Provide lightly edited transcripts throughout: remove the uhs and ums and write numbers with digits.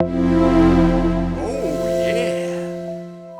Oh, yeah.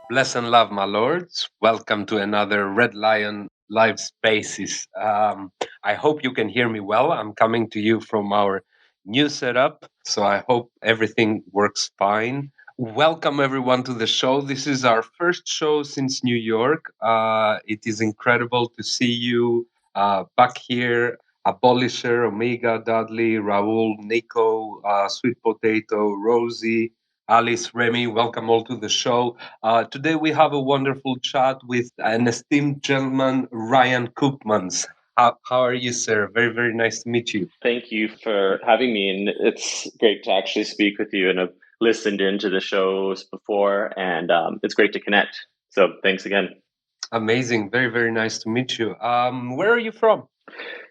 Bless and love, my lords. Welcome to another Red Lion Live Spaces. I hope you can hear me well. I'm coming to you from our new setup, so I hope everything works fine. Welcome, everyone, to the show. This is our first show since New York. It is incredible to see you back here. Abolisher, Omega, Dudley, Raul, Nico, Sweet Potato, Rosie, Alice, Remy, welcome all to the show. Today we have a wonderful chat with an esteemed gentleman, Ryan Koopmans. How are you, sir? Very, very nice to meet you. Thank you for having me, and it's great to actually speak with you. And I've listened into the shows before, and it's great to connect. So thanks again. Amazing. Very, very nice to meet you. Where are you from?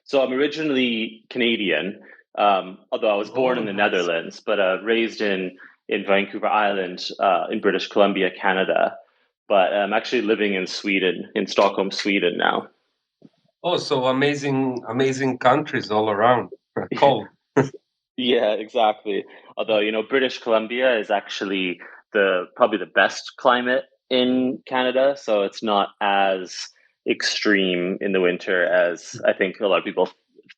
So I'm originally Canadian, although I was born Oh, in the nice. Netherlands, but raised in Vancouver Island, in British Columbia, Canada. But I'm actually living in Sweden, in Stockholm, Sweden now. Oh, so amazing, amazing countries all around. Cold. Yeah, exactly. Although, British Columbia is actually the probably the best climate in Canada, so it's not as extreme in the winter as I think a lot of people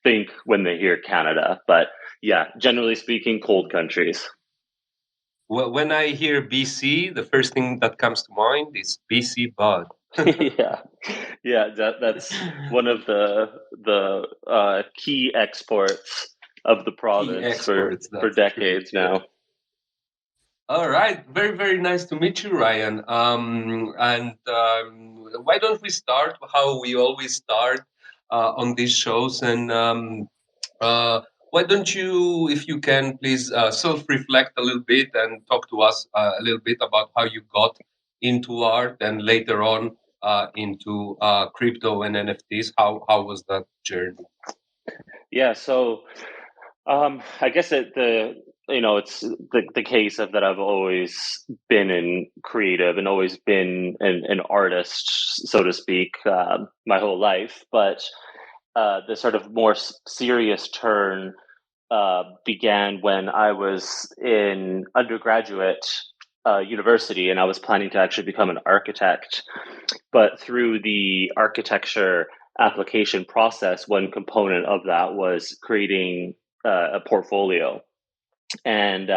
think when they hear Canada. But yeah, generally speaking, cold countries. Well, when I hear BC, the first thing that comes to mind is BC Bud. Yeah. Yeah, that's one of the key exports of the Key province exports, for that's true. decades Yeah. now. All right. Very, very nice to meet you, Ryan. And why don't we start how we always start on these shows? And uh, why don't you, if you can, please self-reflect a little bit and talk to us a little bit about how you got into art and later on into crypto and NFTs. How was that journey? Yeah, so I guess it's the case of that I've always been in creative and always been an artist, so to speak, my whole life. But the sort of more serious turn began when I was in undergraduate university, and I was planning to actually become an architect. But through the architecture application process, one component of that was creating a portfolio. And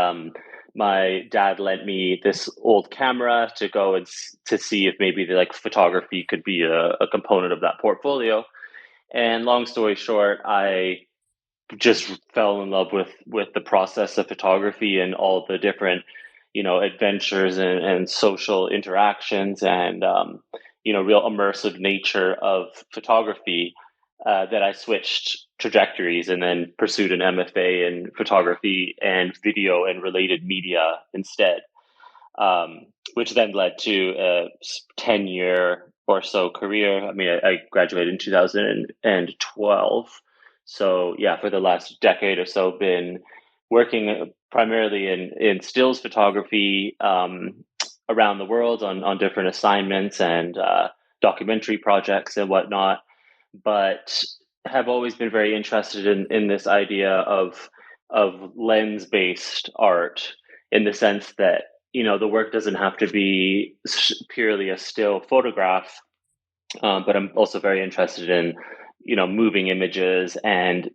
my dad lent me this old camera to go and to see if maybe the like photography could be a component of that portfolio. And long story short, I just fell in love with the process of photography and all the different adventures and social interactions and real immersive nature of photography, that I switched trajectories and then pursued an MFA in photography and video and related media instead, which then led to a 10-year or so career. I mean, I graduated in 2012. So, yeah, for the last decade or so, been working primarily in stills photography, around the world on different assignments and documentary projects and whatnot. But have always been very interested in this idea of lens based art, in the sense that the work doesn't have to be purely a still photograph, but I'm also very interested in moving images and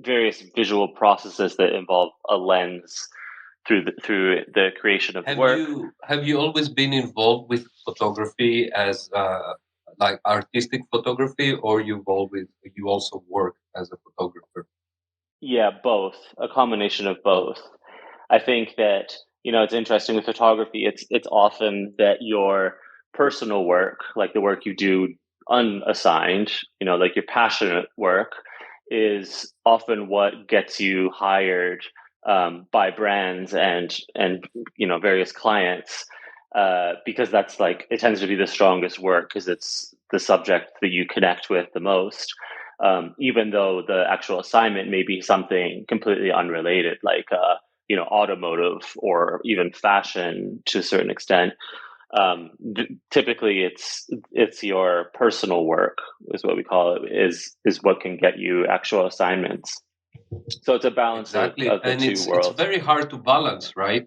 various visual processes that involve a lens through the creation of the work. Have you always been involved with photography as like artistic photography, or you also work as a photographer? Yeah, both, a combination of both. I think that it's interesting with photography. It's often that your personal work, like the work you do unassigned, like your passionate work, is often what gets you hired by brands and various clients, because that's like it tends to be the strongest work because it's the subject that you connect with the most. Even though the actual assignment may be something completely unrelated, like automotive or even fashion to a certain extent. Typically, it's your personal work is what we call it, is what can get you actual assignments. So it's a balance Exactly, of the and two it's worlds. very hard to balance, right?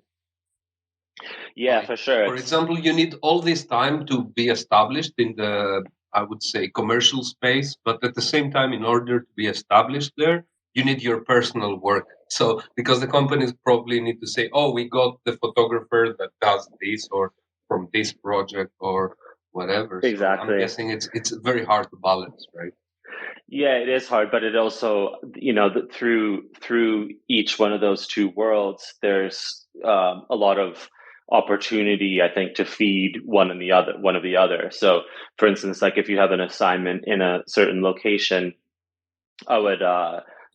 Yeah, Like, for sure. for example, you need all this time to be established in the, I would say, commercial space, but at the same time, in order to be established there, you need your personal work. So, because the companies probably need to say, oh, we got the photographer that does this or from this project or whatever. So I'm Exactly. guessing it's very hard to balance, right? Yeah, it is hard, but it also, through each one of those two worlds, there's a lot of opportunity, I think, to feed one of the other. So, for instance, like if you have an assignment in a certain location, I would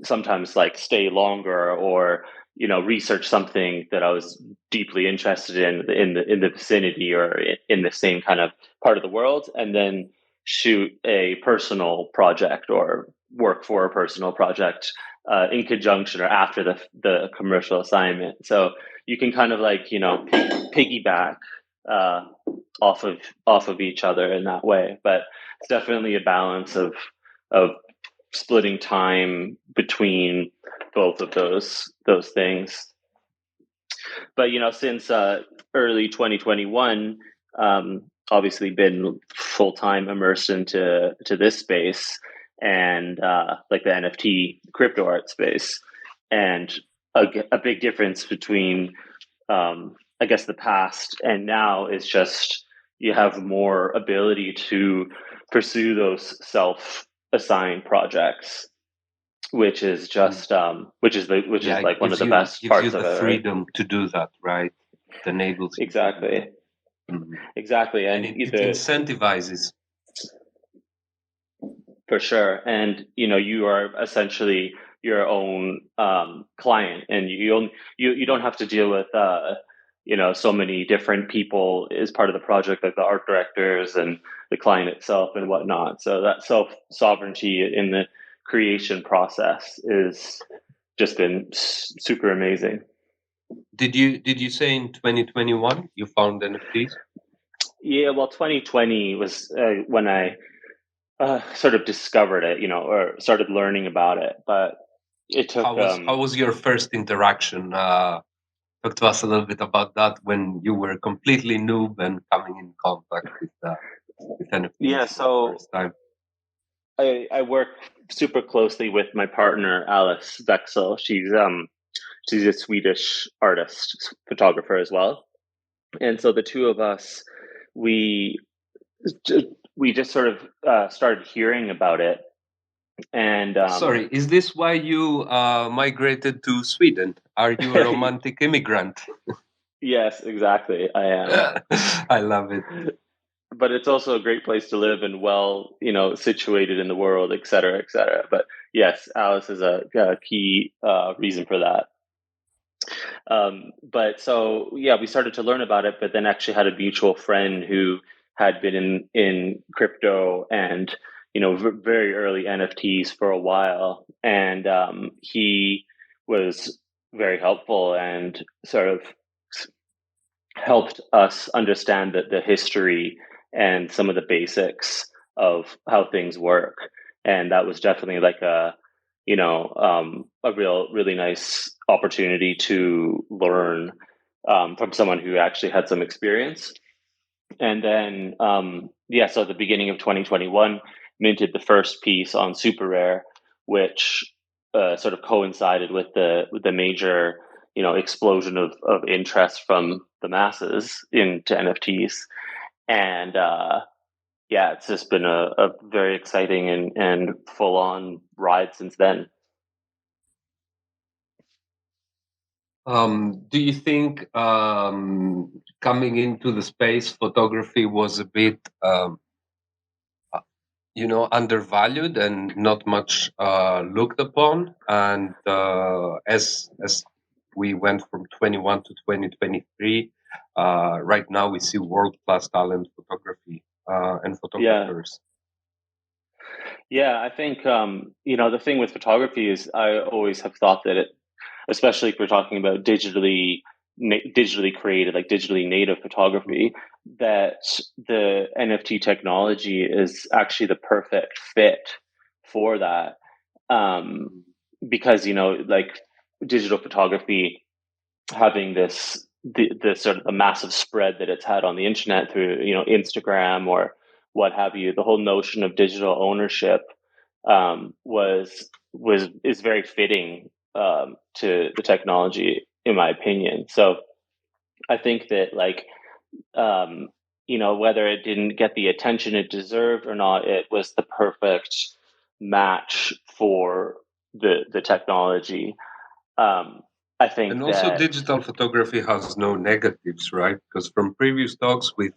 sometimes like stay longer or research something that I was deeply interested in the vicinity or in the same kind of part of the world, and then shoot a personal project or work for a personal project in conjunction or after the commercial assignment. So you can kind of like piggyback uh, off of each other in that way, but it's definitely a balance of splitting time between both of those things. But since early 2021, obviously been full time immersed into this space and like the NFT crypto art space, and a big difference between I guess the past and now is just you have more ability to pursue those self assigned projects, which is Mm. just which Yeah, is it like one of gives the you best gives you parts of the it, right? freedom to do that, right? It enables you to do that. Exactly, Mhm. exactly, And and it incentivizes. for sure. And you are essentially your own client, and you don't have to deal with so many different people as part of the project, like the art directors and the client itself and whatnot. So that self sovereignty in the creation process is just been super amazing. Did you say in 2021 you found NFTs? Yeah, well, 2020 was when I sort of discovered it, or started learning about it. But it took How was your first interaction? Talk to us a little bit about that when you were completely noob and coming in contact with yeah. NFTs for the So first time. I work super closely with my partner Alice Vexel. She's a Swedish artist photographer as well, and so the two of us we we just sort of started hearing about it, and Sorry, is this why you migrated to Sweden? Are you a romantic immigrant? yes, exactly, I am. I love it. But it's also a great place to live and well, situated in the world, et cetera, et cetera. But yes, Alice is a key reason for that. But so yeah, we started to learn about it, but then actually had a mutual friend who had been in crypto and very early NFTs for a while, and he was very helpful and sort of helped us understand the history and some of the basics of how things work. And that was definitely like a really nice opportunity to learn from someone who actually had some experience. And then, yeah, so at the beginning of 2021, minted the first piece on Super Rare, which sort of coincided with the major, explosion of interest from the masses into NFTs. And yeah, it's just been a very exciting and full on ride since then. Do you think coming into the space photography was a bit, undervalued and not much looked upon? And as we went from 21 to 2023, right now we see world class talent photography and Yeah. photographers. Yeah, I think the thing with photography is I always have thought that it, especially if we're talking about digitally created, like digitally native photography, that the NFT technology is actually the perfect fit for that. Um, because like digital photography having the sort of the massive spread that it's had on the internet through Instagram or what have you, the whole notion of digital ownership was is very fitting to the technology, in my opinion. So I think that like whether it didn't get the attention it deserved or not, it was the perfect match for the technology. Um, I think And also, that digital photography has no negatives, right? Because from previous talks with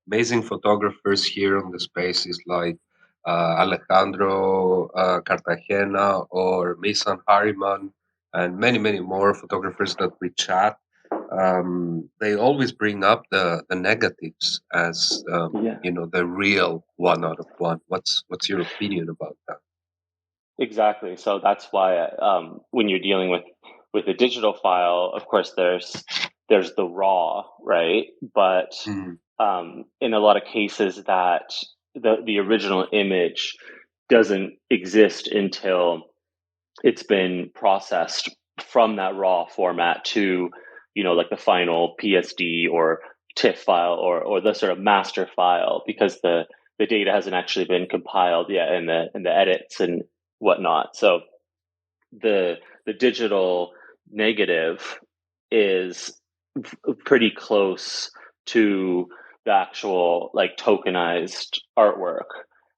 amazing photographers here on the spaces like Alejandro Cartagena or Misan Harriman and many, many more photographers that we chat, they always bring up the negatives as yeah, the real one out of one. What's your opinion about that? exactly. So that's why when you're dealing with a digital file, of course there's the raw, right? But Mm, in a lot of cases, that the original image doesn't exist until it's been processed from that raw format to like the final PSD or TIFF file or the sort of master file, because the data hasn't actually been compiled yet in the edits and whatnot. So the the digital negative is pretty close to the actual like tokenized artwork,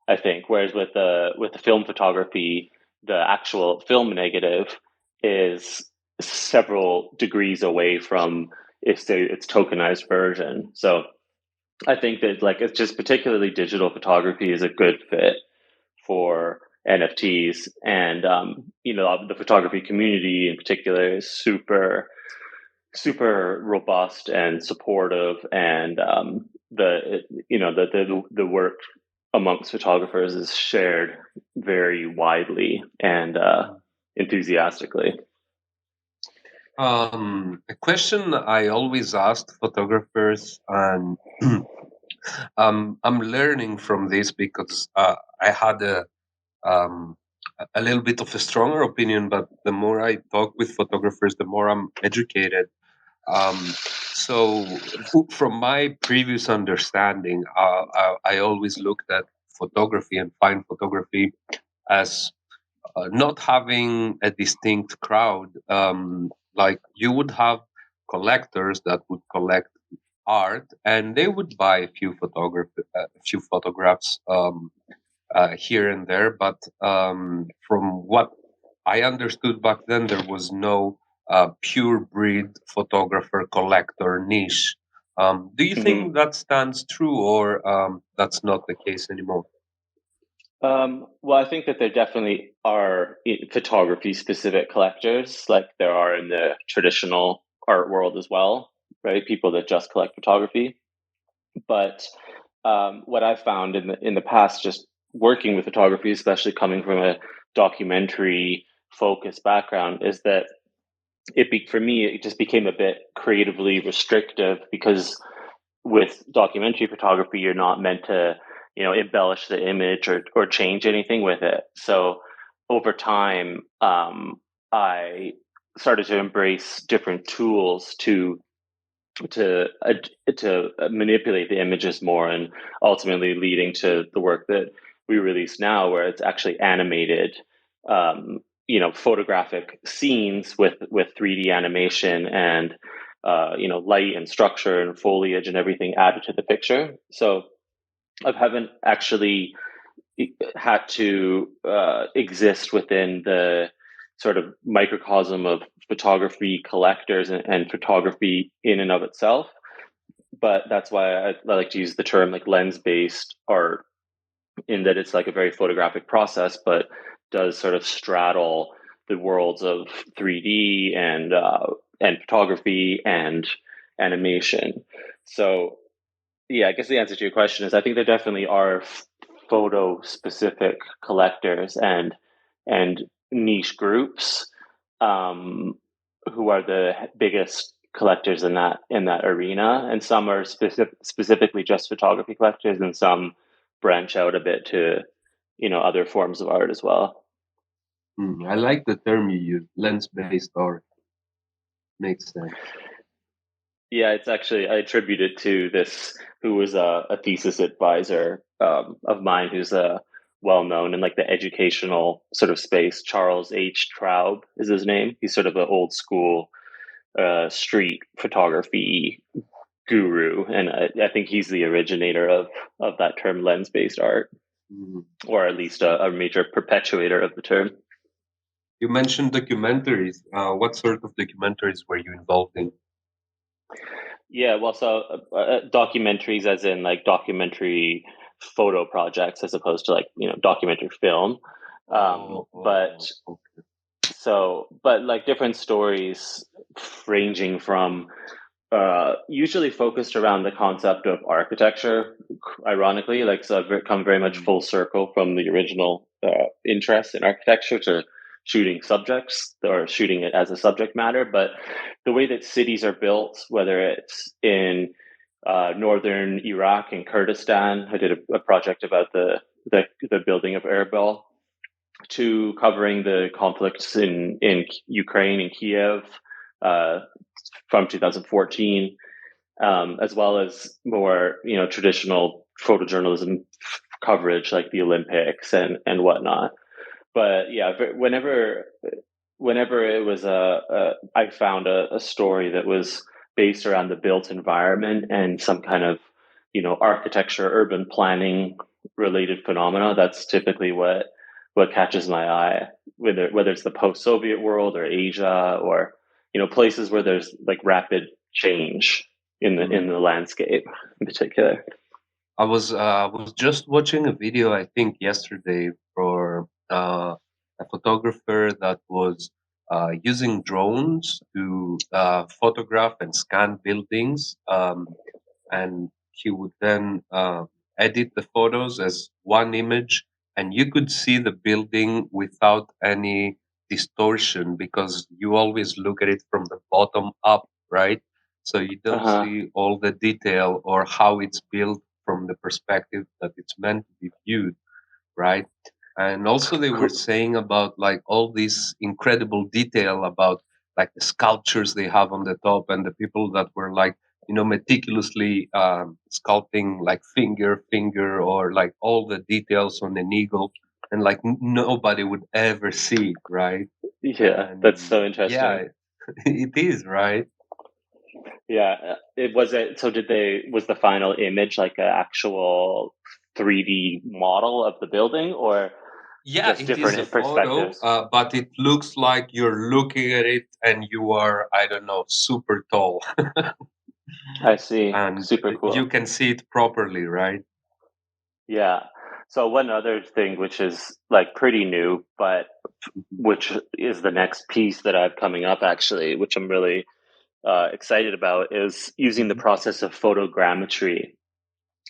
I think. Whereas with the film photography, the actual film negative is several degrees away from its tokenized version. So I think that like it's just particularly digital photography is a good fit for NFTs, and the photography community in particular is super robust and supportive, and the work amongst photographers is shared very widely and enthusiastically. a question I always ask photographers, and I'm learning from this because I had um, a little bit of a stronger opinion, but the more I talk with photographers, the more I'm educated. Um, from my previous understanding, I always looked at photography and fine photography as not having a distinct crowd. Like you would have collectors that would collect art, and they would buy a few photographs here and there. But from what I understood back then, there was no pure breed photographer collector niche. Do you Mhm. think that stands true, or that's not the case anymore? Well, I think that there definitely are photography specific collectors, like there are in the traditional art world as well, right? People that just collect photography. But what I've found in the past, just working with photography, especially coming from a documentary focused background, is that for me it just became a bit creatively restrictive, because with documentary photography you're not meant to embellish the image or change anything with it. So over time I started to embrace different tools to uh, to manipulate the images more, and ultimately leading to the work that we release now, where it's actually animated photographic scenes with 3D animation and light and structure and foliage and everything added to the picture. So I haven't actually had to exist within the sort of microcosm of photography collectors and photography in and of itself. But that's why I like to use the term like lens based art, in that it's like a very photographic process, but does sort of straddle the worlds of 3D and photography and animation. So yeah, I guess the answer to your question is I think there definitely are photo specific collectors and niche groups um, who are the biggest collectors in that arena, and some are specifically just photography collectors, and some branch out a bit to other forms of art as well. I like the term you use, lens-based art. Makes sense. Yeah, it's actually I attribute it to this who was a thesis advisor of mine, who's well known in like the educational sort of space. Charles H. Traub is his name. He's sort of an old school street photography guru, and I think he's the originator of that term lens based art, Mhm. or at least a major perpetuator of the term. You mentioned documentaries. What sort of documentaries were you involved in? Yeah, well, so documentaries, as in like documentary photo projects, as opposed to like documentary film. Oh, oh, But oh, okay. but like different stories ranging from usually focused around the concept of architecture. Ironically, like so, I've come very much Mm, full circle from the original interest in architecture to shooting subjects or shooting it as a subject matter. But the way that cities are built, whether it's in northern Iraq and Kurdistan, I did a project about the building of Erbil, to covering the conflicts in Ukraine and Kiev uh, from 2014, as well as more traditional photojournalism coverage like the Olympics and whatnot. But yeah, whenever it was I found a story that was based around the built environment and some kind of architecture, urban planning related phenomena. That's typically what catches my eye, whether it's the post Soviet world or Asia or places where there's like rapid change in mm. the landscape in particular. I was just watching a video, I think yesterday, for a photographer that was using drones to photograph and scan buildings, and he would then edit the photos as one image, and you could see the building without any distortion because you always look at it from the bottom up, right? So you Uh don't huh. see all the detail or how it's built from the perspective that it's meant to be viewed, right? And also they were Cool. saying about like all this incredible detail about like the sculptures they have on the top and the people that were like meticulously sculpting like finger or like all the details on an eagle, and like nobody would ever see it, right? Yeah, that's And so interesting. yeah, it is, right? Yeah, it was it. So did they? Was the final image like an actual 3D model of the building, or Yeah, just it is a different photo, perspectives? but it looks like you're looking at it and you are, I don't know, super tall. I see. And Super you cool. can see it properly, right? Yeah. So one other thing, which is like pretty new, but Mhm. which is the next piece that I have coming up actually, which I'm really excited about, is using the Mhm. process of photogrammetry.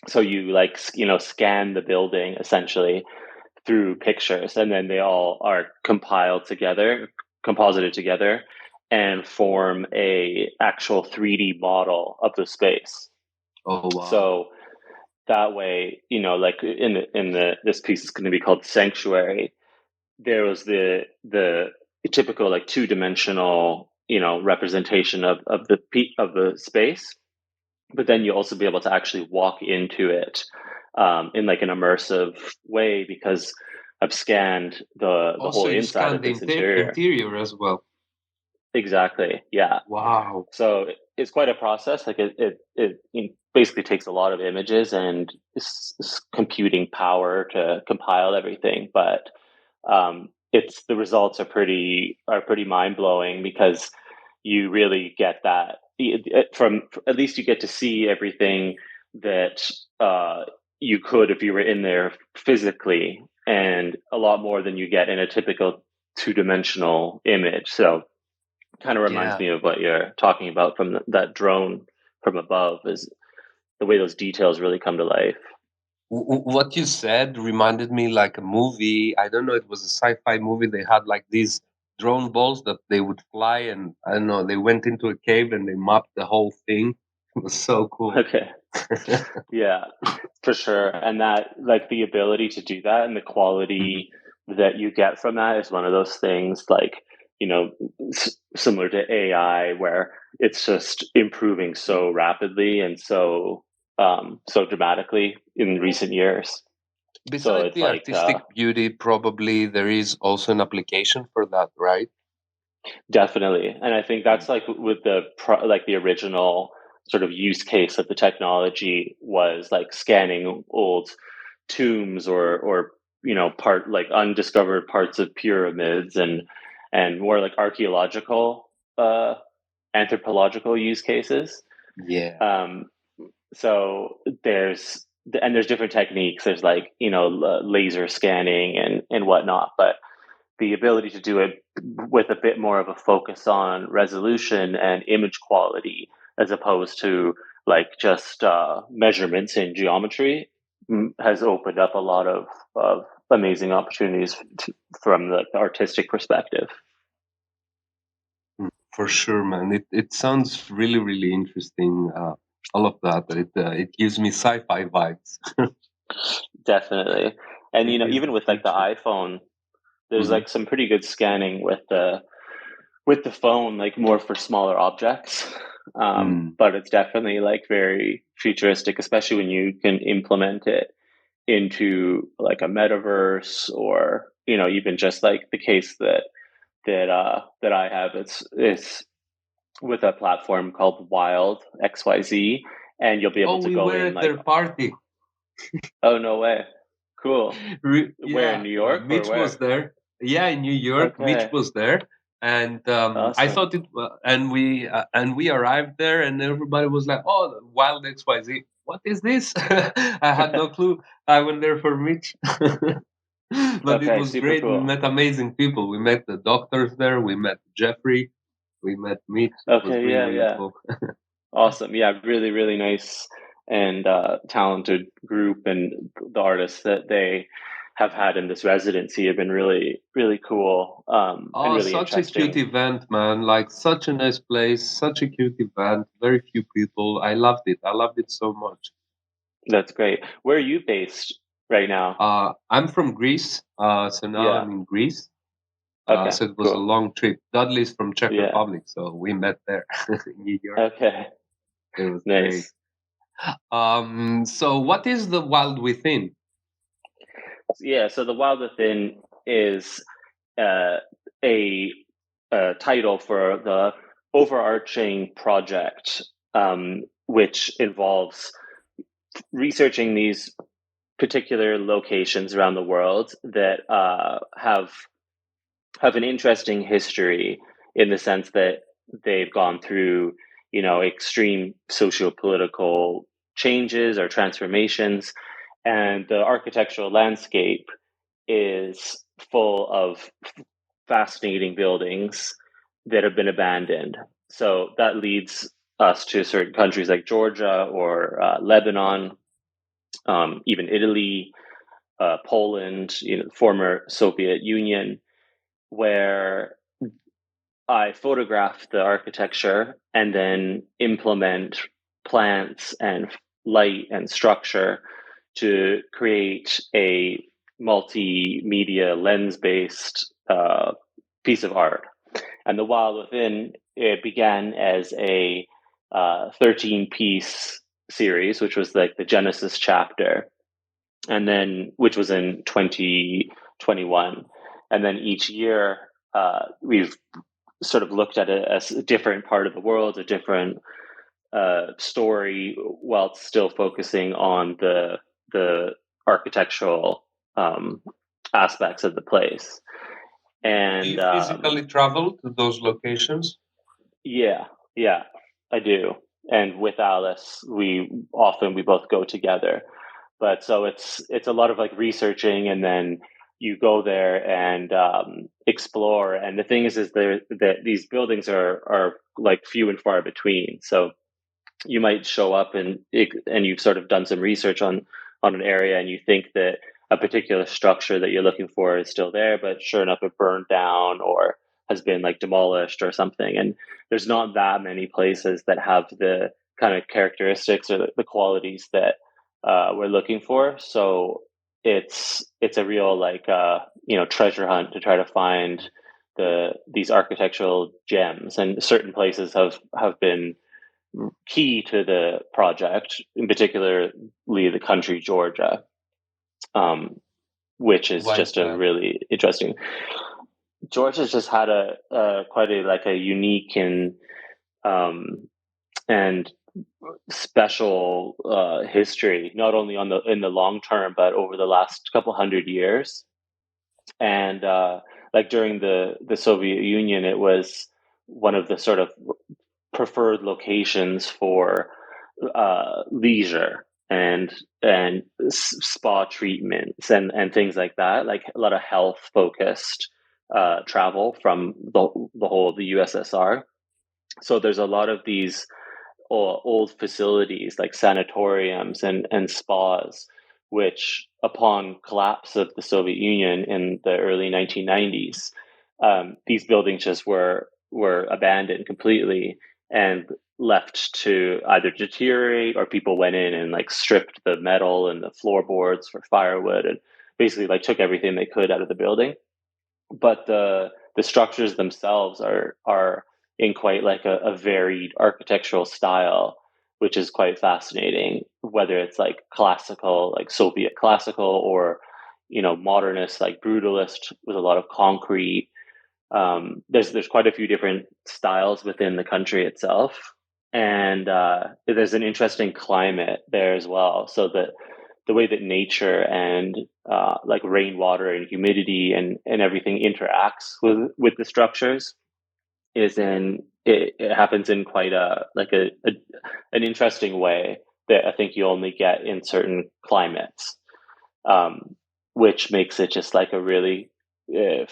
So you like scan the building essentially through pictures, and then they all are compiled together, composited together, and form a actual 3D model of the space. Oh wow! So that way, like in the this piece is going to be called Sanctuary. There was the typical like two-dimensional representation of the space, but then you also be able to actually walk into it in like an immersive way because I've scanned the Also, whole you inside scan of the this interior. interior as well. Exactly. Yeah. Wow! So it's quite a process. Like it basically takes a lot of images and computing power to compile everything. But it's the results are pretty mind blowing because you really get that from at least you get to see everything that you could if you were in there physically, and a lot more than you get in a typical two-dimensional image. So kind of reminds Yeah. me of what you're talking about from that drone from above, is the way those details really come to life. What you said reminded me like a movie. I don't know. It was a sci-fi movie. They had like these drone balls that they would fly, and I don't know. They went into a cave and they mapped the whole thing. It was so cool. Okay. Yeah, for sure. And that, like, the ability to do that and the Mhm. quality that you get from that is one of those things like, similar to AI, where it's just improving so rapidly and so dramatically in recent years. So Besides it's the like, artistic beauty, probably there is also an application for that, right? definitely, and I think Mm. that's like with like the original sort of use case of the technology was like scanning old tombs or part like undiscovered parts of pyramids and more like archaeological anthropological use cases. Yeah. Um, so there's different techniques. There's like laser scanning and whatnot, but the ability to do it with a bit more of a focus on resolution and image quality as opposed to like just measurements in geometry has opened up a lot of amazing opportunities from the artistic perspective. For sure, man. It sounds really, really interesting. All of that. It gives me sci-fi vibes. Definitely. And It is even the with like the future. iPhone, there's Mhm. like some pretty good scanning with the phone, like more for smaller objects. Mm. But it's definitely like very futuristic, especially when you can implement it into like a metaverse or even just like the case that I have. It's with a platform called Wild XYZ, and you'll be able Oh, to we go were in at like, their party. oh no way, cool. Where, in Yeah, New York or Mitch was where? there. Yeah, in New York, Mitch Okay, was there, and I awesome. thought and we arrived there, and everybody was like, "Oh, Wild XYZ. What is this?" I had no clue. I went there for Mitch, but it Okay, was super great. We cool. met amazing people. We met the doctors there. We met Jeffrey. We met Mitch. It was Okay, really yeah, really yeah. cool. Awesome. Yeah, really, really nice and talented group, and the artists that they have had in this residency have been really, really cool, and Oh, really such a cute interesting. event, man. Like such a nice place, such a cute event, very few people. I loved it. I loved it so much. That's great. Where are you based right now? I'm from Greece, so now Yeah. I'm in Greece. Okay, So it was a cool. long trip. Dudley's from Czech Yeah. Republic, so we met there in New York. Okay, It was great. nice. So what is the Wild Within? Yeah, so The Wild Within is uh, a, a title for the overarching project, which involves researching these particular locations around the world that have an interesting history in the sense that they've gone through, extreme socio-political changes or transformations, and the architectural landscape is full of fascinating buildings that have been abandoned. So that leads us to certain countries like Georgia or Lebanon, even Italy, Poland, former Soviet Union, where I photograph the architecture and then implement plants and light and structure to create a multimedia lens based piece of art. And The Wild Within, it began as a 13-piece series, which was like the Genesis chapter, and then which was in 2021. And then each year, we've sort of looked at a different part of the world, a different story, while still focusing on the architectural um, aspects of the place. Do And you physically travel to those locations? yeah, yeah, I do. And with Alice, we both go together. But so it's a lot of like researching, and then you go there and explore. And the thing is that these buildings are like few and far between. So you might show up and you've sort of done some research on an area, and you think that a particular structure that you're looking for is still there, but sure enough it burned down or has been like demolished or something. And there's not that many places that have the kind of characteristics or the qualities that we're looking for. So it's a real like treasure hunt to try to find these architectural gems, and certain places have been key to the project, in particularly the country Georgia, um, which is Why is just a that? really interesting. Georgia's just had a quite a like a unique um, and special history, not only on the in the long term, but over the last couple hundred years. And like during the Soviet Union, it was one of the sort of preferred locations for leisure and spa treatments and things like that, like a lot of health focused travel from the whole of the USSR. So there's a lot of these old facilities like sanatoriums and spas, which upon collapse of the Soviet Union in the early 1990s, these buildings just were abandoned completely and left to either deteriorate, or people went in and like stripped the metal and the floorboards for firewood and basically like took everything they could out of the building. But the structures themselves are in quite like a varied architectural style, which is quite fascinating. Whether it's like classical, like Soviet classical, or modernist, like brutalist, with a lot of concrete. There's quite a few different styles within the country itself, and there's an interesting climate there as well. So the way that nature and like rainwater and humidity and everything interacts with the structures is in it happens in quite an interesting way that I think you only get in certain climates, um, which makes it just like a really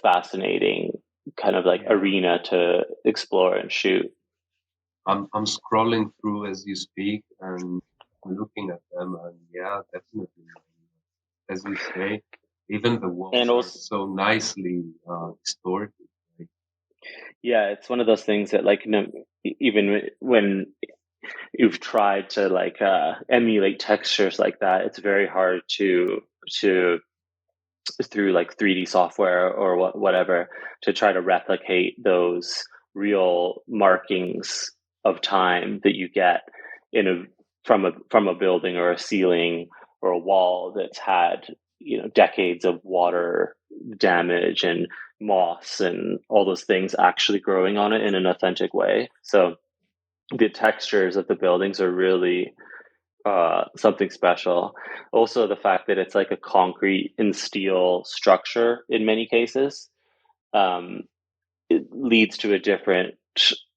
fascinating kind of like Yeah. arena to explore and shoot. I'm scrolling through as you speak and I'm looking at them, and yeah, definitely. As you say, even the And walls are also, so nicely distorted. Like, yeah, it's one of those things that like even when you've tried to like emulate textures like that, it's very hard to through like 3D software or whatever, to try to replicate those real markings of time that you get in a from a building or a ceiling or a wall that's had decades of water damage and moss and all those things actually growing on it in an authentic way. So the textures of the buildings are really something special. Also, the fact that it's like a concrete and steel structure in many cases, um, it leads to a different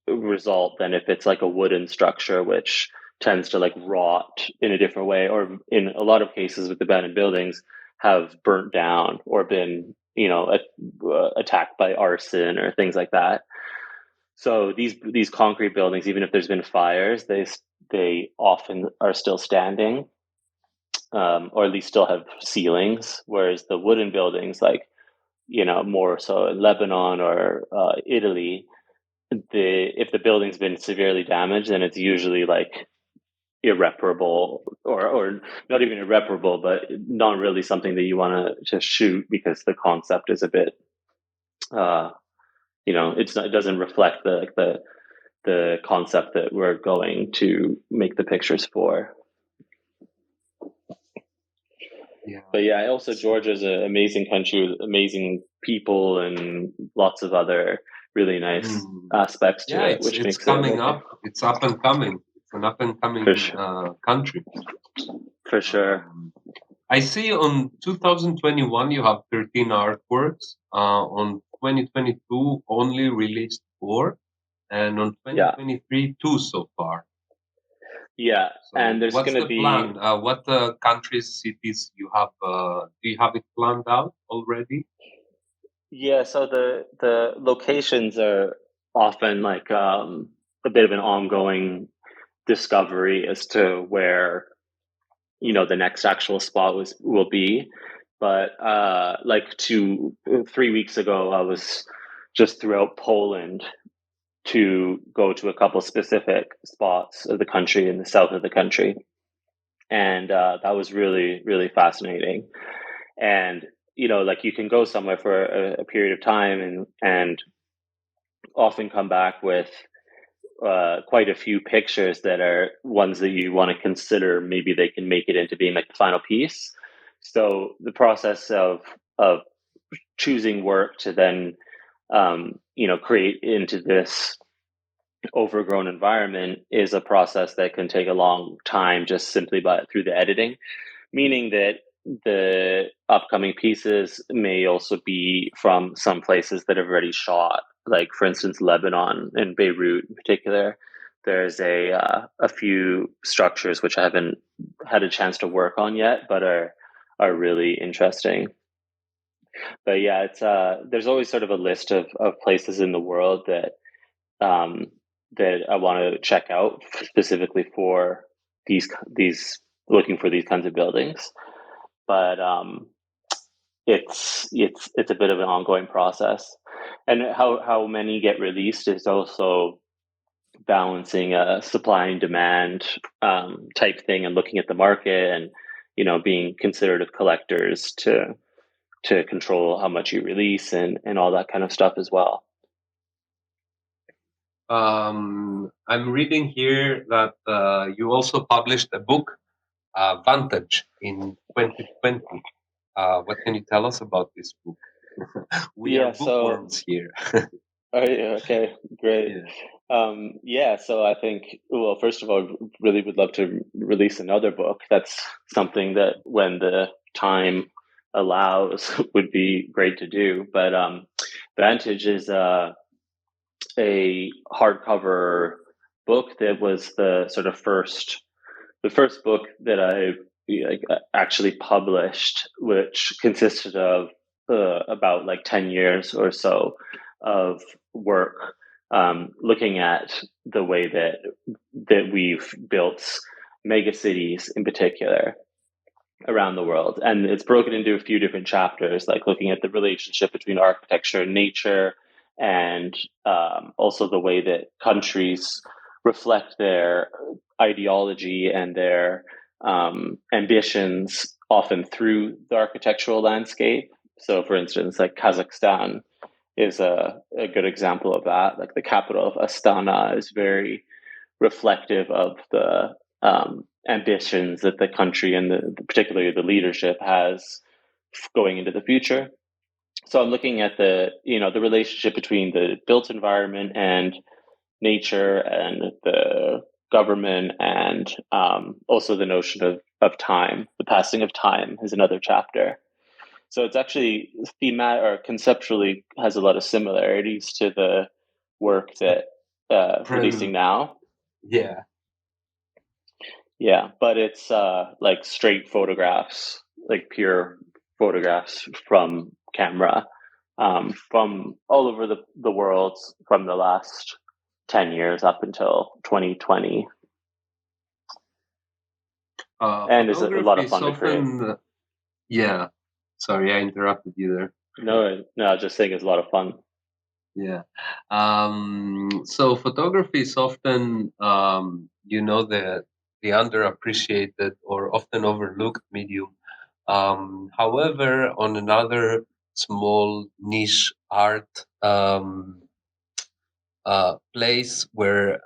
result than if it's like a wooden structure, which tends to like rot in a different way, or in a lot of cases with abandoned buildings, have burnt down or been attacked by arson or things like that. So these concrete buildings, even if there's been fires, they often are still standing, or at least still have ceilings. Whereas the wooden buildings, like more so in Lebanon or Italy, the if the building's been severely damaged, then it's usually like irreparable, or not even irreparable, but not really something that you want to shoot, because the concept is a bit, uh, it doesn't reflect the concept that we're going to make the pictures for. yeah, But yeah, also it's Georgia's an amazing country with amazing people and lots of other really nice mm, aspects to yeah, it, it's which it's makes it coming like up. It's up and coming. It's an up and for coming sure, country. for sure. I see on 2021 you have 13 artworks. On 2022 only released four, and on Yeah, 2023 two so far. yeah, and So there's what's gonna the be plan? What countries, cities you have? Do you have it planned out already? yeah. So the locations are often like a bit of an ongoing discovery as to where the next actual spot will be. But like 3 weeks ago, I was just throughout Poland to go to a couple specific spots of the country in the south of the country, and that was really really fascinating. And like, you can go somewhere for a period of time and often come back with quite a few pictures that are ones that you want to consider. Maybe they can make it into being like the final piece. So the process of choosing work to then create into this overgrown environment is a process that can take a long time, just simply by through the editing, meaning that the upcoming pieces may also be from some places that have already shot, like for instance Lebanon and Beirut in particular. There's a few structures which I haven't had a chance to work on yet, but are really interesting. But yeah, it's there's always sort of a list of places in the world um, that I want to check out specifically for these looking for these kinds of buildings. But it's a bit of an ongoing process, and how many get released is also balancing a supply and demand type thing, and looking at the market, and being considerate of collectors to control how much you release, and all that kind of stuff as well. I'm reading here that you also published a book, Vantage, in 2020. What can you tell us about this book? We are Yeah, so bookworms here. okay, great. Yeah. Yeah, so I think, well, first of all, really would love to release another book. That's something that, when the time allows, would be great to do. But Vantage is a hardcover book that was the first book that I actually published, which consisted of about like 10 years or so of work, looking at the way that we've built megacities in particular around the world. And it's broken into a few different chapters, like looking at the relationship between architecture and nature, and also the way that countries reflect their ideology and their ambitions, often through the architectural landscape. So, for instance, like Kazakhstan is a good example of that. Like, the capital of Astana is very reflective of the ambitions that the country and particularly the leadership has going into the future. So I'm looking at the relationship between the built environment and nature, and the government, and also the notion of time. The passing of time is another chapter. So it's actually thematic, or conceptually has a lot of similarities to the work that releasing Prelude. now. Yeah. Yeah, but it's like straight photographs, like pure photographs from camera, from all over the world, from the last 10 years up until 2020. And it's a lot Photography of is fun to create. often, yeah. Sorry, I interrupted you there. No, I was just saying it's a lot of fun. Yeah. So photography is often, the underappreciated or often overlooked medium. However, on another small niche art place where,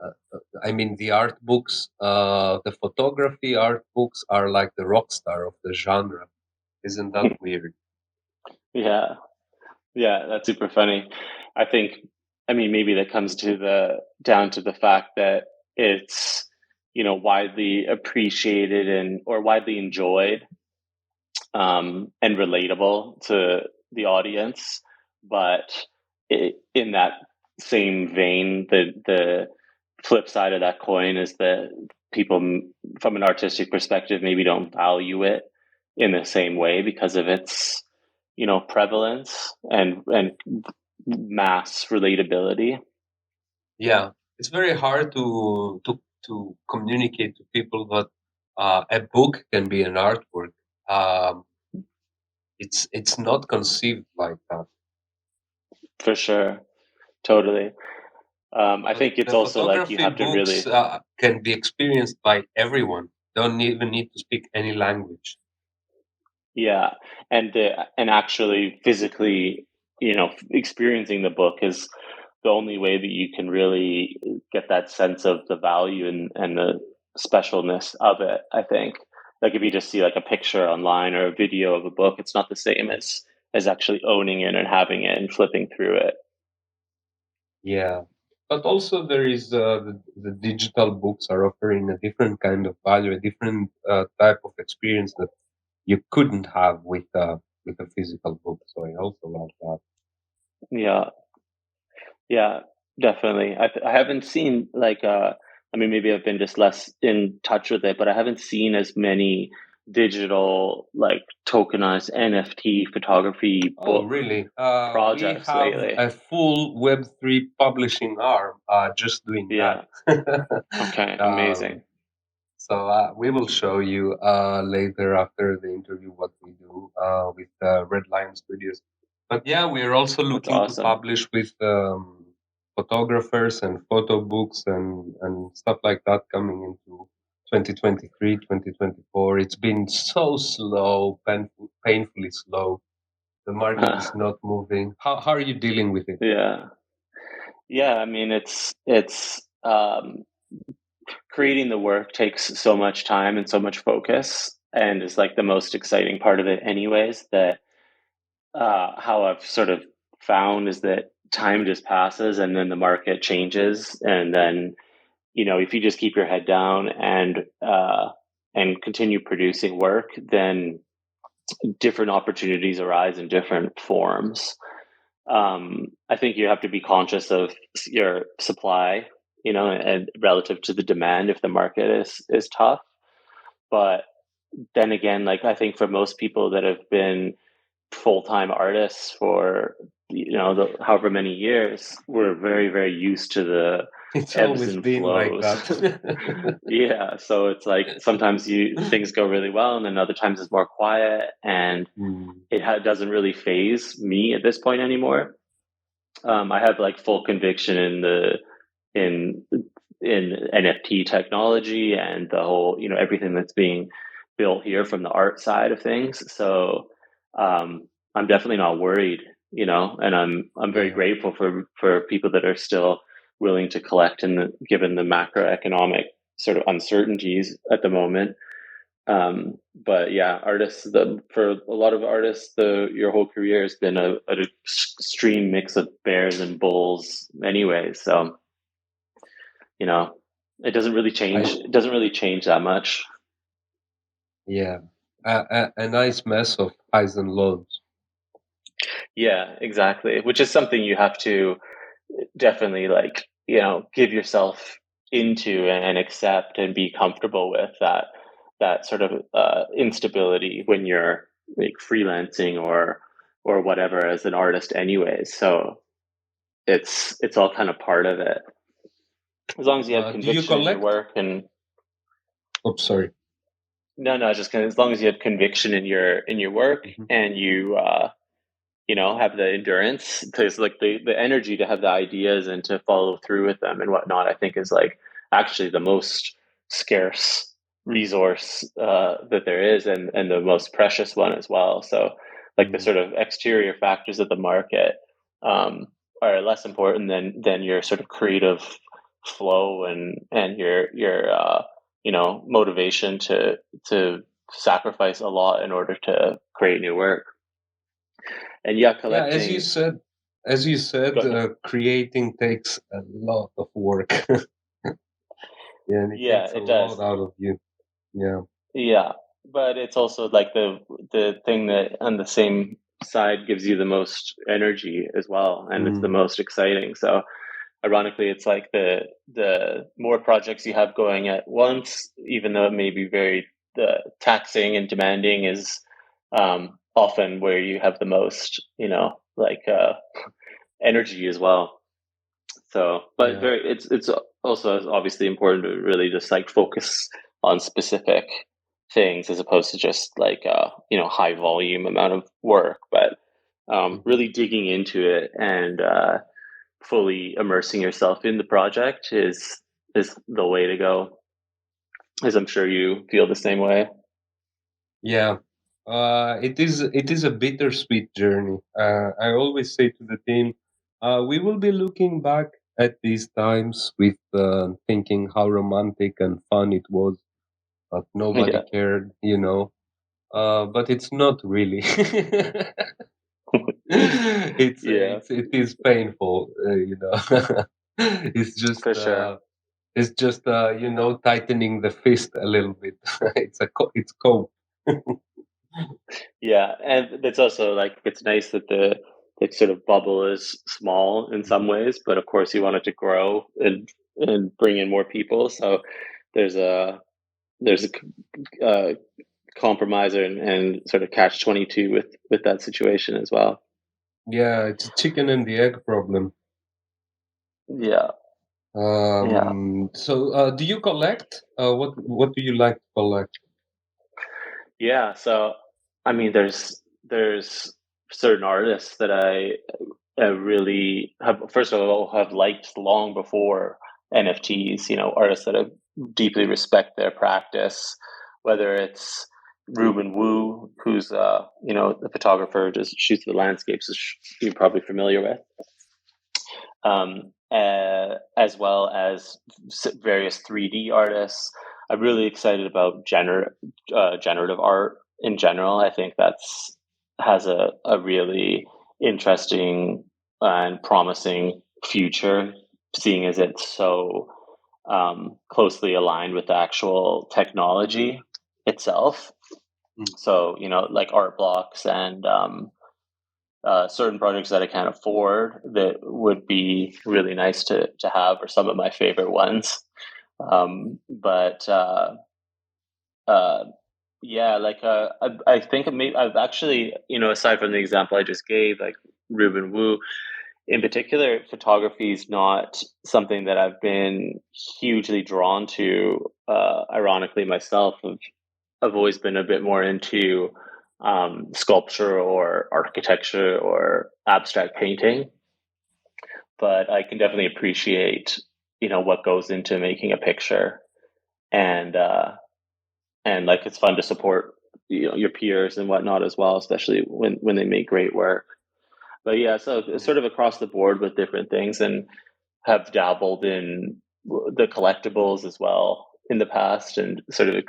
the art books, the photography art books are like the rock star of the genre. Isn't that weird? Yeah, yeah, that's super funny. I think, I mean, maybe that comes to the down to the fact that it's widely appreciated and or widely enjoyed, and relatable to the audience. But in that same vein, the flip side of that coin is that people, from an artistic perspective, maybe don't value it in the same way because of its prevalence and mass relatability. Yeah, it's very hard to communicate to people that a book can be an artwork. Um, it's not conceived like that. For sure, totally. I But think it's the also like you photography have to books really. can be experienced by everyone. Don't even need to speak any language. Yeah, and actually physically, experiencing the book is the only way that you can really get that sense of the value and the specialness of it, I think. Like if you just see like a picture online or a video of a book, it's not the same as actually owning it and having it and flipping through it. Yeah, but also there is the digital books are offering a different kind of value, a different type of experience that you couldn't have with a physical book. So I also love that. Yeah, yeah, definitely. I haven't seen like I mean maybe I've been just less in touch with it, but I haven't seen as many digital like tokenized NFT photography Oh, book really? We projects have lately. a full Web3 publishing arm just doing that. Yeah. Okay, um, amazing. So we will show you later after the interview what we do with Red Lion Studios. But yeah, we are also That's looking to awesome. publish with photographers and photo books and stuff like that coming into 2023, 2024. It's been so slow, painfully slow. The market is not moving. How are you dealing with it? Yeah. Yeah, I mean it's creating the work takes so much time and so much focus and is like the most exciting part of it anyways that how I've sort of found is that time just passes and then the market changes and then if you just keep your head down and continue producing work then different opportunities arise in different forms. I think you have to be conscious of your supply, and relative to the demand if the market is tough. But then again, like I think for most people that have been full-time artists for however many years, we're very very used to the It's ebbs always and been like flows. that. Yeah, so it's like sometimes you things go really well and then other times it's more quiet and Mm, doesn't really phase me at this point anymore. I have like full conviction in in NFT technology and the whole, everything that's being built here from the art side of things. So I'm definitely not worried, and I'm very yeah. grateful for people that are still willing to collect given the macroeconomic sort of uncertainties at the moment. But yeah, for a lot of artists, your whole career has been an extreme mix of bears and bulls anyway. So, you know, it doesn't really change. I It doesn't really change that much. Yeah, a nice mess of highs and lows. Yeah, exactly. Which is something you have to definitely like, give yourself into and accept and be comfortable with that sort of instability when you're like freelancing or whatever as an artist anyways. So it's all kind of part of it. As long as you have Do you conviction in your collect? work and Oh, sorry. no, just kind of as long as you have conviction in your work Mhm. and you have the endurance because like the energy to have the ideas and to follow through with them and whatnot, I think is like actually the most scarce resource that there is and the most precious one as well. So like the Mm, sort of exterior factors of the market um, are less important than your sort of creative flow and your motivation to sacrifice a lot in order to create new work. And yeah, yeah, collecting. as you Go said, ahead. creating takes a lot of work. Yeah, and it Yeah, takes a it lot does. out of you. Yeah. Yeah, but it's also like the thing that on the same side gives you the most energy as well, and it's the Mm, most exciting. So ironically, it's like the more projects you have going at once, even though it may be very taxing and demanding, is often where you have the most, like energy as well. So, but yeah. it's also obviously important to really just like focus on specific things as opposed to just like high volume amount of work, but Mhm. really digging into it and fully immersing yourself in the project is the way to go. As I'm sure you feel the same way. Yeah. It is a bittersweet journey. I always say to the team, we will be looking back at these times with thinking how romantic and fun it was, but nobody Yeah. cared, you know. But it's not really. Yeah, It is painful, you know. it's just for sure. uh, it's just you know, tightening the fist a little bit. It's cope. Yeah, and it's also like it's nice that the sort of bubble is small in some ways, but of course you want it to grow and bring in more people. So there's a there's a compromiser and sort of catch 22 with that situation as well. Yeah, it's a chicken and the egg problem. Yeah, yeah, So, do you collect? What do you like to collect? yeah. So I mean, there's certain artists that I really have. First of all, have liked long before NFTs. You know, artists that I deeply respect their practice, whether it's Ruben Wu, who's you know, the photographer, just shoots the landscapes, as you're probably familiar with, as well as various 3D artists. I'm really excited about generative art in general. I think that's has a really interesting and promising future, seeing as it's so closely aligned with the actual technology itself. Mm. So, you know, like art blocks and certain projects that I can't afford that would be really nice to have, or some of my favorite ones. But uh, yeah, like I think I've actually, you know, aside from the example I just gave, like Ruben Wu in particular, photography is not something that I've been hugely drawn to. Ironically, myself, I've always been a bit more into sculpture or architecture or abstract painting, but I can definitely appreciate, you know, what goes into making a picture, and like it's fun to support, you know, your peers and whatnot as well, especially when they make great work. But yeah, so it's Mm. sort of across the board with different things, and have dabbled in the collectibles as well in the past, and sort of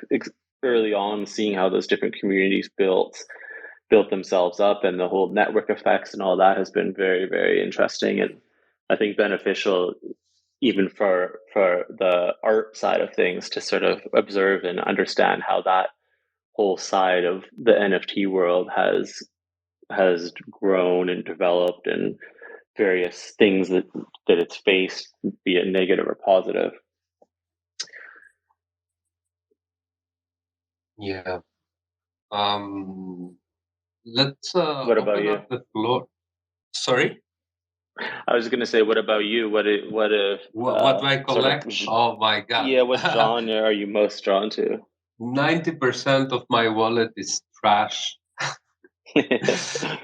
early on seeing how those different communities built themselves up, and the whole network effects and all that has been very, very interesting, and I think beneficial even for the art side of things, to sort of observe and understand how that whole side of the NFT world has grown and developed, and various things that it's faced, be it negative or positive. Yeah. Um, let's What about open you? up the floor. Sorry, I was going to say, what about you? What if what do I sort of collect? Oh my God. yeah, what genre are you most drawn to? 90% of my wallet is trash,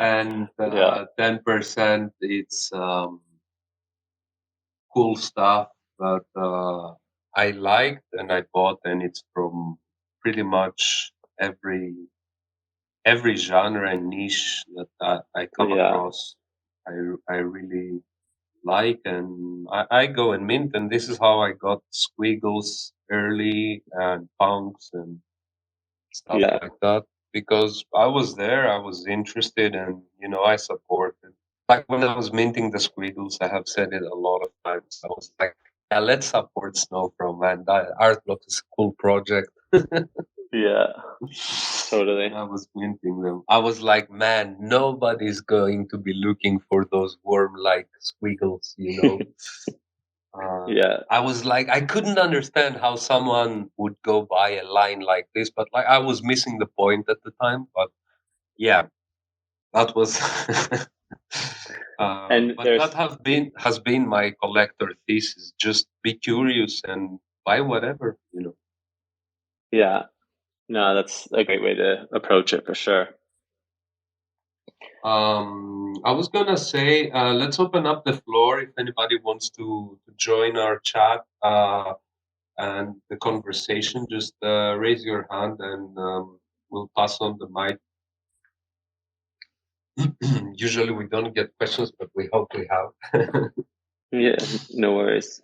and Yeah, 10% it's cool stuff that I liked and I bought, and it's from pretty much every every genre and niche that I come yeah, across. I really like, and I go and mint, and this is how I got squiggles early and punks and stuff yeah, like that, because I was there, I was interested, and you know, I supported. Like when I was minting the squiggles, I have said it a lot of times. I was like, "Yeah, let's support Snowfro, man. That art block is a cool project." yeah, And totally. I was minting them. I was like, "Man, nobody's going to be looking for those worm-like squiggles, you know." Uh, Yeah, I was like, I couldn't understand how someone would go by a line like this, but like I was missing the point at the time. But yeah, that was. and But that there's has been my collector thesis. Just be curious and buy whatever, you know. yeah, no, that's a great way to approach it for sure. I was gonna say, let's open up the floor if anybody wants to join our chat. And the conversation, just raise your hand and we'll pass on the mic. Usually we don't get questions, but we hope we have. Yeah, no worries.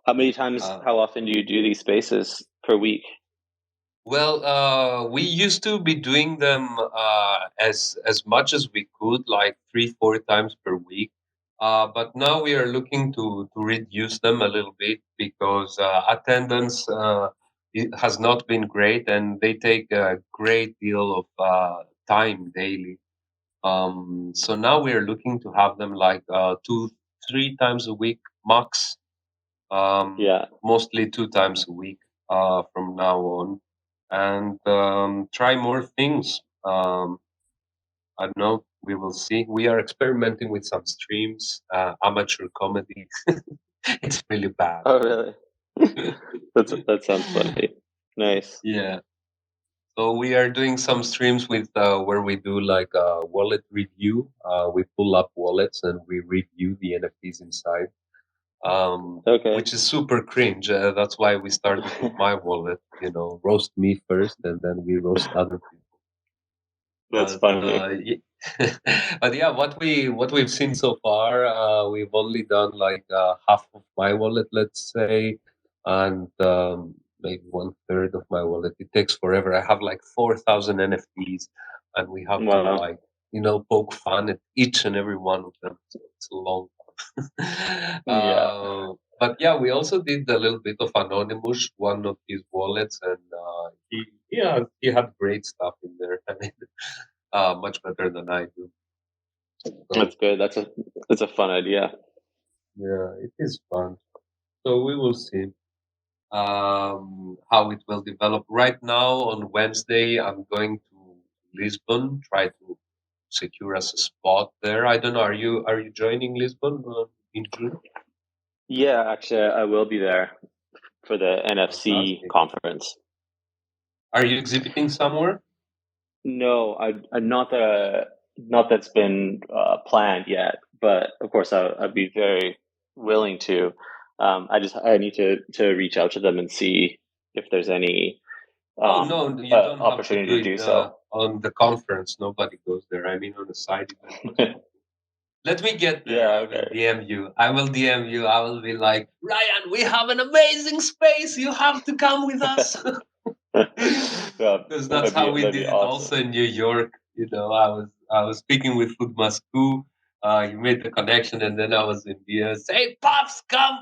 How many times, uh, how often do you do these spaces per week? well, we used to be doing them as much as we could, like 3 4 times per week. But now we are looking to reduce them a little bit because attendance it has not been great, and they take a great deal of time daily. So now we are looking to have them like 2 3 times a week max, Yeah. mostly 2 times a week from now on, and try more things. I don't know. We will see. We are experimenting with some streams, amateur comedy. It's really bad. Oh, really? That sounds funny. Nice. Yeah. So we are doing some streams with where we do like a wallet review. We pull up wallets and we review the NFTs inside, Okay. which is super cringe. That's why we started with my wallet. Roast me first, and then we roast other people. That's But funny. but yeah, what we've seen so far, we've only done like half of my wallet, let's say, and maybe 1/3 of my wallet. It takes forever. I have like 4,000 NFTs, and we have to Wow. like poke fun at each and every one of them. So it's a long. Yeah. But yeah, we also did a little bit of Anonymous, one of his wallets, and he had great stuff in there. I mean, much better than I do. So That's good. That's a fun idea. yeah, it is fun. So we will see how it will develop. Right now, on Wednesday, I'm going to Lisbon, try to secure us a spot there. I don't know. Are you joining Lisbon in June? Yeah, actually, I will be there for the NFC Fantastic. conference. Are you exhibiting somewhere? No, I'm not that's been planned yet, but of course I'd be very willing to. I need to reach out to them and see if there's any Oh no, you don't have to opportunity do to it do so. on the conference. Nobody goes there. I mean, on a side event or something. Let me get there. Yeah. I will Okay. DM you. I will DM you. I will be like, Ryan, we have an amazing space. You have to come with us. Yeah, Because that's how we that'd be did it awesome. also in New York. I was speaking with Food Masku. You made the connection, and then I was in the say, Pops, come.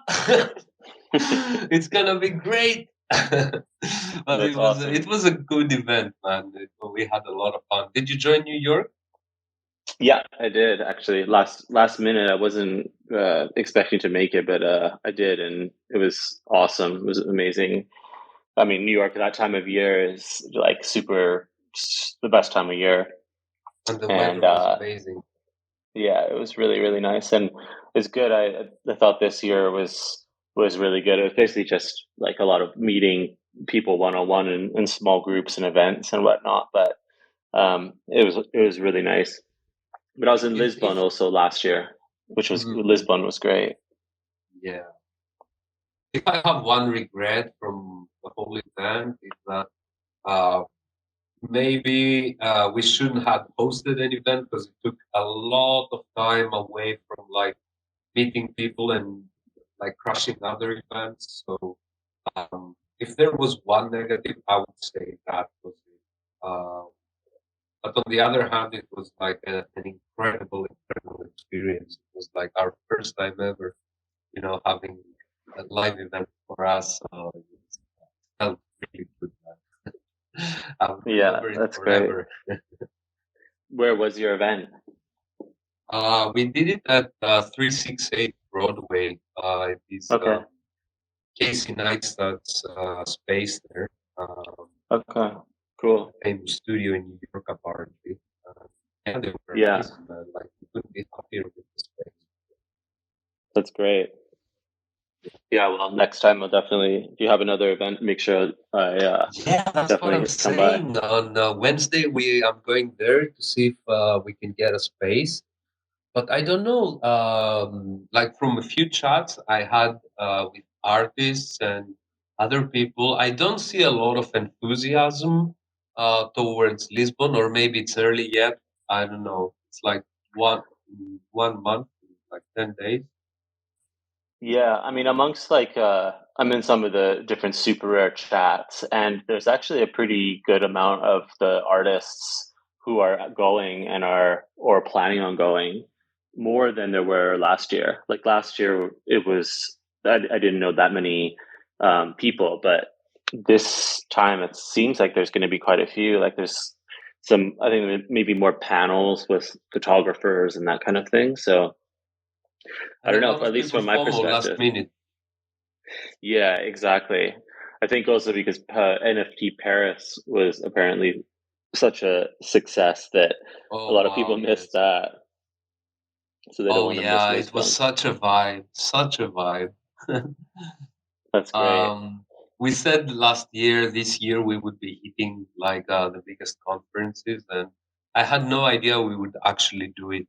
It's gonna be great. But it That's was it awesome. was a good event, man. We had a lot of fun. Did you join New York? Yeah, I did actually. Last minute, I wasn't expecting to make it, but I did, and it was awesome. It was amazing. I mean, New York at that time of year is like super the best time of year, And the and weather was amazing. yeah, it was really nice, and it's good. I thought this year was really good. It was basically just like a lot of meeting people one on one in small groups and events and whatnot. But it was really nice. But I was in Lisbon If also last year, which was mm, Lisbon was great. yeah. If I have one regret from the whole event, is that uh, maybe we shouldn't have hosted an event because it took a lot of time away from like meeting people and like crushing other events. So if there was one negative, I would say that was it. But on the other hand, it was like an incredible experience. It was like our first time ever, having a live event for us. It felt really good. I would Yeah, remember it that's great. forever. Where was your event? We did it at 368 Broadway. It is Okay. Casey Neistat's space there, Okay. Cool. famous studio in New York, apparently. Yeah, they were Yeah, amazing, man. Like, we couldn't be happier with the space. that's great. Yeah, well, next time I'll definitely, if you have another event, make sure I Yeah, that's what I'm definitely come by. saying. On Wednesday, I'm going there to see if we can get a space. But I don't know. Like from a few chats I had with artists and other people, I don't see a lot of enthusiasm towards Lisbon, or maybe it's early yet. I don't know. It's like one 1 month, like 10 days. Yeah, I mean, amongst I'm in some of the different super rare chats, and there's actually a pretty good amount of the artists who are going and are or planning on going more than there were last year. Like last year, it was I didn't know that many people, but this time it seems like there's going to be quite a few. Like there's some, I think maybe more panels with photographers and that kind of thing. So I And don't a know, lot at of least people from my FOMO last perspective. minute. Yeah, exactly. I think also because NFT Paris was apparently such a success that a Oh lot of people wow, missed yes. that, so they don't Oh want to miss yeah, it was Lisbon. such a vibe, such a vibe. That's great. Um, we said last year, this year we would be hitting like the biggest conferences, and I had no idea we would actually do it.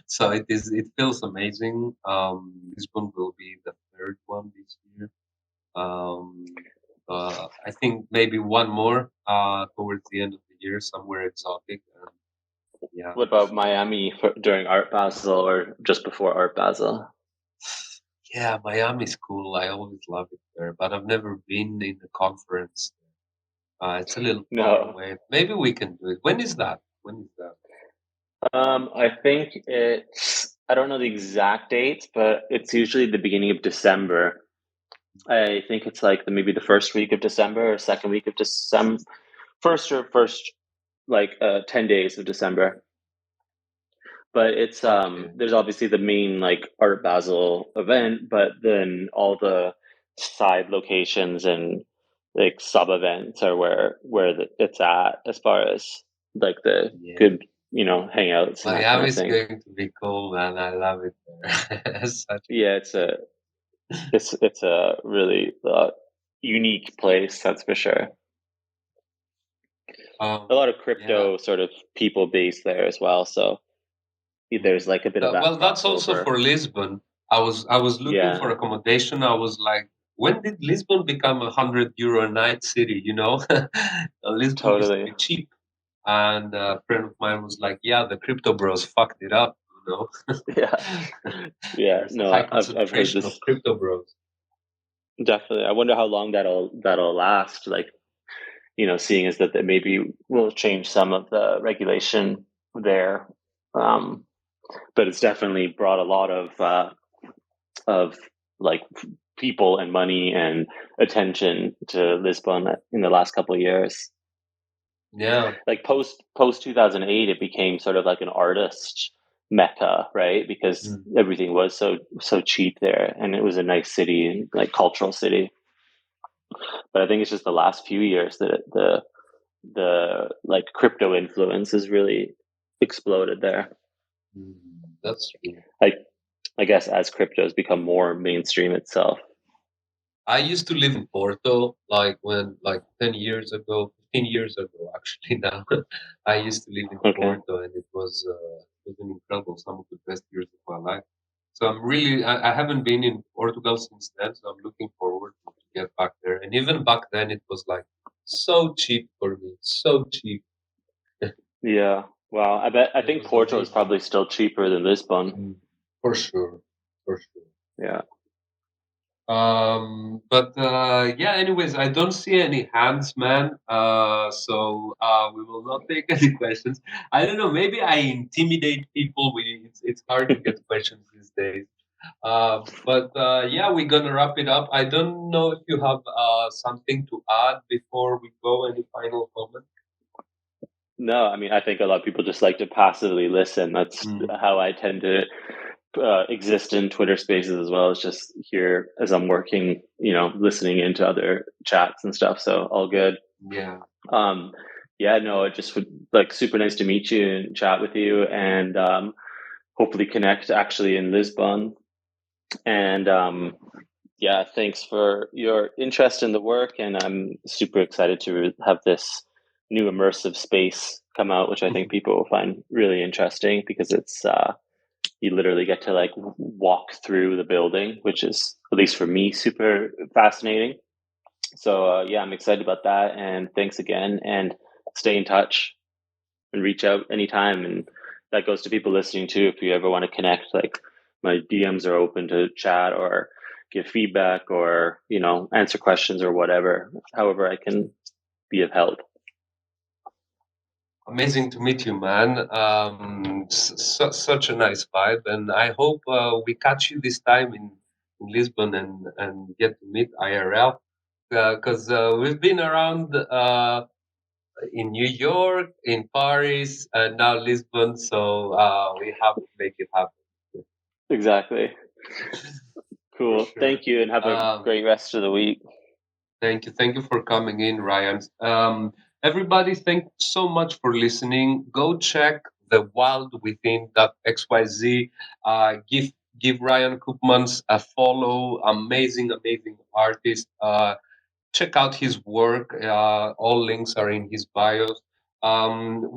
So it feels amazing. Lisbon will be the third one this year. I think maybe one more towards the end of the year, somewhere exotic. And yeah, What about Miami during Art Basel or just before Art Basel? yeah, Miami's cool. I always love it there, but I've never been in a conference. It's a little far No. away. Maybe we can do it. When is that? When is that? I think it's, I don't know the exact date, but it's usually the beginning of December. I think it's like maybe the first week of December or second week of December, first 10 days of December. But it's Okay. there's obviously the main like Art Basel event, but then all the side locations and like sub events are it's at, as far as like the Yeah. good, hangouts and that kind of Miami's thing. going to be cool, man. I love it there. Such a Yeah, it's a really unique place, that's for sure. A lot of yeah. crypto sort of people based there as well, so there's Mm. like a bit of that Well, that's also crossover. for Lisbon. I was looking Yeah, for accommodation. I was like, when did Lisbon become €100 a night city? Lisbon used to totally. be cheap. And a friend of mine was like, "Yeah, the crypto bros fucked it up." Yeah, yeah. There's a No, high I've heard concentration of this crypto bros. definitely. I wonder how long that'll last. Like, seeing as that maybe will change some of the regulation there, um, but it's definitely brought a lot of like people and money and attention to Lisbon in the last couple of years. Yeah. Like post 2008, it became sort of like an artist mecca, right? Because Mm. everything was so cheap there, and it was a nice city, like cultural city. But I think it's just the last few years that the like crypto influence has really exploded there. That's true. Like, I guess as crypto has become more mainstream itself. I used to live in Porto, like 10 years ago, 15 years ago, actually. Now, I used to live in Okay. Porto, and it was an incredible, some of the best years of my life. So I haven't been in Portugal since then, so I'm looking forward to get back there. And even back then, it was like so cheap for me, so cheap. Yeah. Wow. I It think was Porto is amazing. probably still cheaper than Lisbon. Mm. For sure, for sure. Yeah. But yeah, anyways, I don't see any hands, man. So we will not take any questions. I don't know, maybe I intimidate people. It's hard to get questions these days. But yeah, we're gonna wrap it up. I don't know if you have something to add before we go. Any final comment? No, I mean, I think a lot of people just like to passively listen. That's Mm, how I tend to exist in Twitter Spaces as well. It's just here as I'm working, listening into other chats and stuff. So all good. yeah. Um, yeah, no, it just would like super nice to meet you and chat with you, and hopefully connect actually in Lisbon. And yeah, thanks for your interest in the work, and I'm super excited to have this new immersive space come out, which I think people will find really interesting because it's you literally get to like walk through the building, which is, at least for me, super fascinating. So yeah, I'm excited about that, and thanks again, and stay in touch and reach out anytime. And that goes to people listening too. If you ever want to connect, like my DMs are open to chat or give feedback or, answer questions or whatever, however I can be of help. Amazing to meet you, man. Such a nice vibe, and I hope we catch you this time in Lisbon and get to meet IRL because we've been around in New York, in Paris, and now Lisbon. So we have to make it happen Exactly. for Cool. sure. Thank you and have a great rest of the week. Thank you. Thank you for coming in, Ryan. Everybody, thank you so much for listening. Go check the Wild Within XYZ. Give Ryan Koopmans a follow. Amazing artist. Check out his work. All links are in his bios.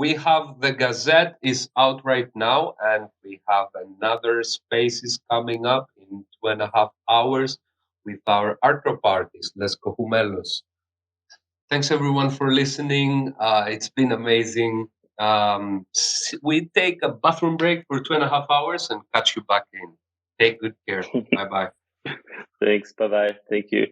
We have the Gazette is out right now, and we have another Spaces coming up in 2.5 hours with our art artist, Les Cojumelos. Thanks everyone for listening. It's been amazing. We take a bathroom break for 2.5 hours and catch you back in. Take good care. Bye bye. Thanks. Bye bye. Thank you.